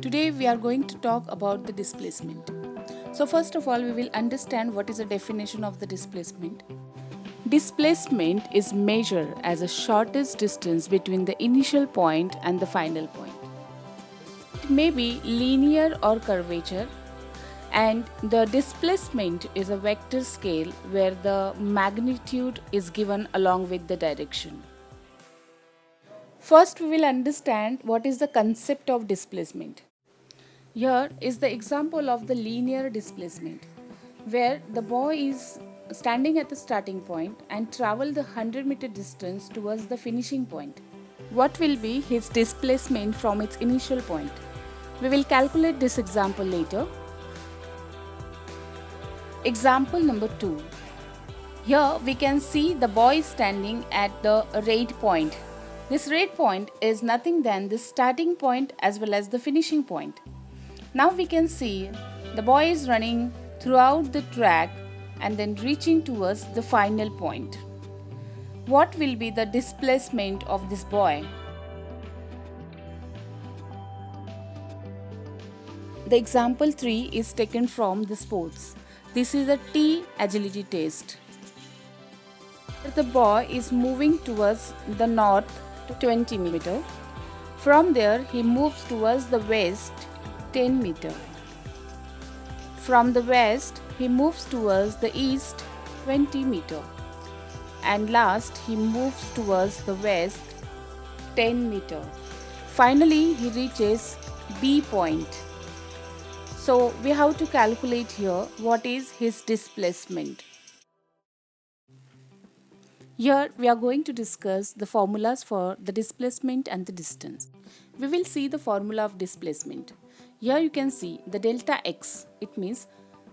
Today we are going to talk about the displacement. So first of all, we will understand what is the definition of the displacement. Displacement is measured as the shortest distance between the initial point and the final point. It may be linear or curvature, and the displacement is a vector scale where the magnitude is given along with the direction. First, we will understand what is the concept of displacement. Here is the example of the linear displacement, where the boy is standing at the starting point and travel the 100-meter distance towards the finishing point. What will be his displacement from its initial point? We will calculate this example later. Example number 2. Here we can see the boy standing at the red point. This red point is nothing than the starting point as well as the finishing point. Now we can see the boy is running throughout the track and then reaching towards the final point. What will be the displacement of this boy? The example 3 is taken from the sports. This is a T agility test. The boy is moving towards the north to 20 meter. From there he moves towards the west 10 meter. From the west he moves towards the east 20 meter. And last he moves towards the west 10 meter. Finally he reaches B point. So we have to calculate here what is his displacement. Here we are going to discuss the formulas for the displacement and the distance. We will see the formula of displacement. Here you can see the delta x, it means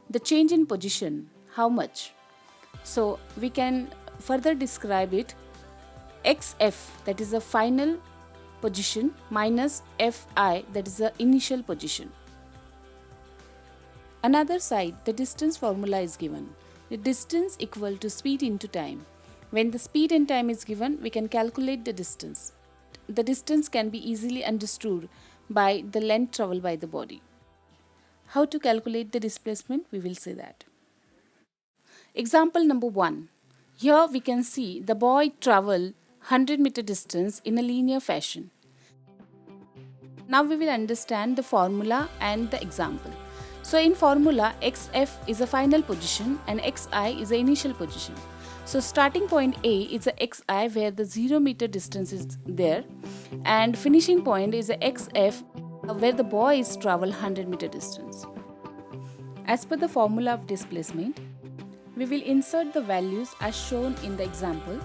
the change in position, how much. So we can further describe it xf, that is the final position, minus fi, that is the initial position. Another side, the distance formula is given. The distance equal to speed into time. When the speed and time is given, we can calculate the distance. The distance can be easily understood by the length traveled by the body. How to calculate the displacement? We will see that. Example number 1. Here we can see the boy travel 100-meter distance in a linear fashion. Now we will understand the formula and the example. So in formula, xf is a final position and xi is the initial position. So starting point A is a xi where the 0-meter distance is there, and finishing point is a xf where the boy is travel 100-meter distance. As per the formula of displacement, we will insert the values as shown in the example.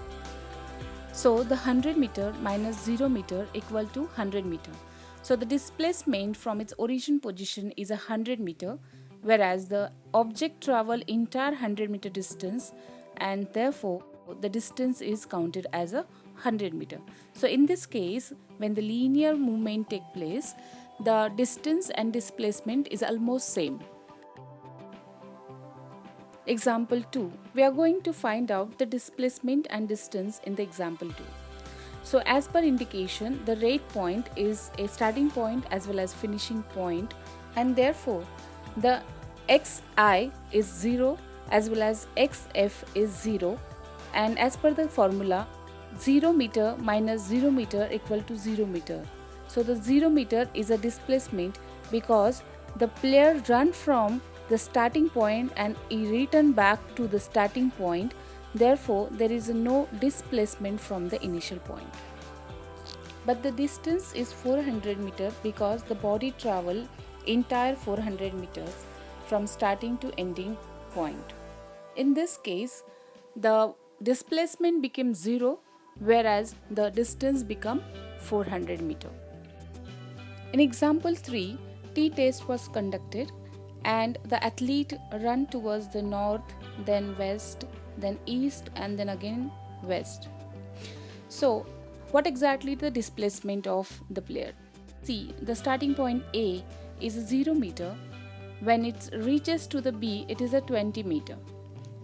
So the 100-meter minus 0-meter equal to 100-meter. So the displacement from its origin position is 100-meter, whereas the object travel entire 100-meter distance, and therefore the distance is counted as 100-meter. So in this case, when the linear movement take place, the distance and displacement is almost same. Example 2. We are going to find out the displacement and distance in the example 2. So as per indication, the red point is a starting point as well as finishing point, and therefore the xi is 0 as well as xf is 0, and as per the formula, 0 meter minus 0 meter equal to 0 meter. So the 0 meter is a displacement because the player run from the starting point and he return back to the starting point. Therefore there is no displacement from the initial point. But the distance is 400 meter because the body travel entire 400 meters from starting to ending point. In this case, the displacement became 0, whereas the distance become 400 meter. In example 3, T-test was conducted and the athlete ran towards the north, then west, then east, and then again west. So what exactly the displacement of the player? See, the starting point A is 0 meter. When it reaches to the B, it is 20 meter.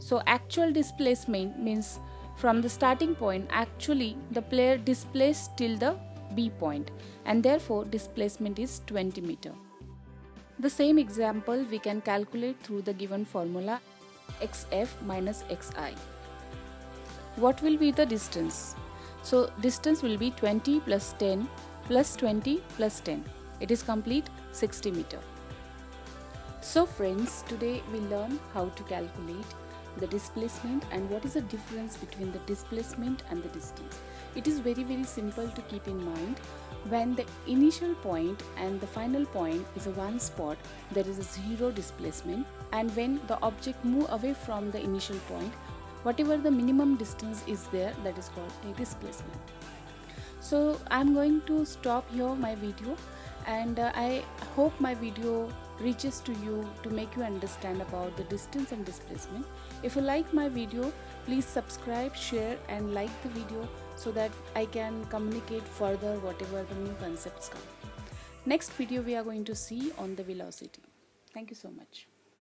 So actual displacement means from the starting point, actually the player displaced till the B point, and therefore displacement is 20 meter. The same example we can calculate through the given formula xf minus xi. What will be the distance? So distance will be 20 plus 10 plus 20 plus 10. It is complete 60 meter. So friends, today we learn how to calculate the displacement and what is the difference between the displacement and the distance. It is very simple to keep in mind. When the initial point and the final point is a one spot, there is a zero displacement, and when the object move away from the initial point, whatever the minimum distance is there, that is called a displacement. So I'm going to stop here my video, and I hope my video reaches to you to make you understand about the distance and displacement. If you like my video, please subscribe, share and like the video so that I can communicate further whatever the new concepts come. Next video we are going to see on the velocity. Thank you so much.